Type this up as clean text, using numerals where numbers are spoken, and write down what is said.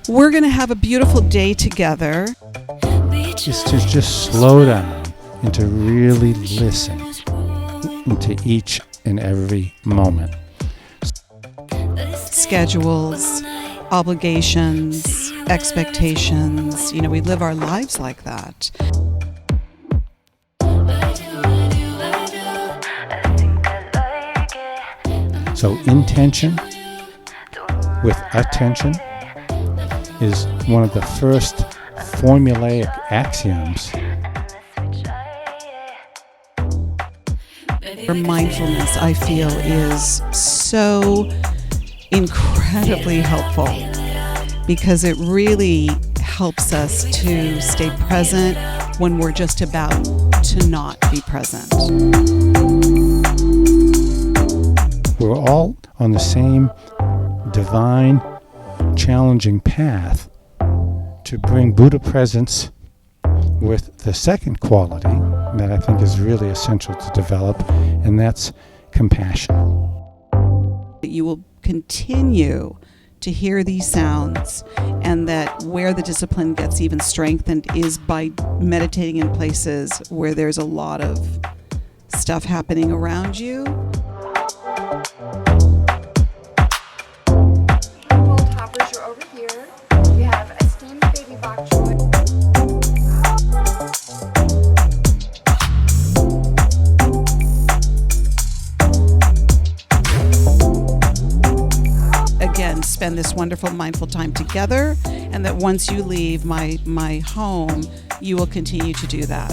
We're going to have a beautiful day together. Is to just slow down and to really listen into each and every moment. Schedules, obligations, expectations. We live our lives like that. So intention with attention is one of the first formulaic axioms. Mindfulness, I feel, is so incredibly helpful because it really helps us to stay present when we're just about to not be present. We're all on the same divine, challenging path to bring Buddha presence with the second quality that I think is really essential to develop, and that's compassion. You will continue to hear these sounds, and that where the discipline gets even strengthened is by meditating in places where there's a lot of stuff happening around you. World hoppers, you're over here. We have a steamed baby bok choy. Again, spend this wonderful mindful time together, and that once you leave my home, you will continue to do that.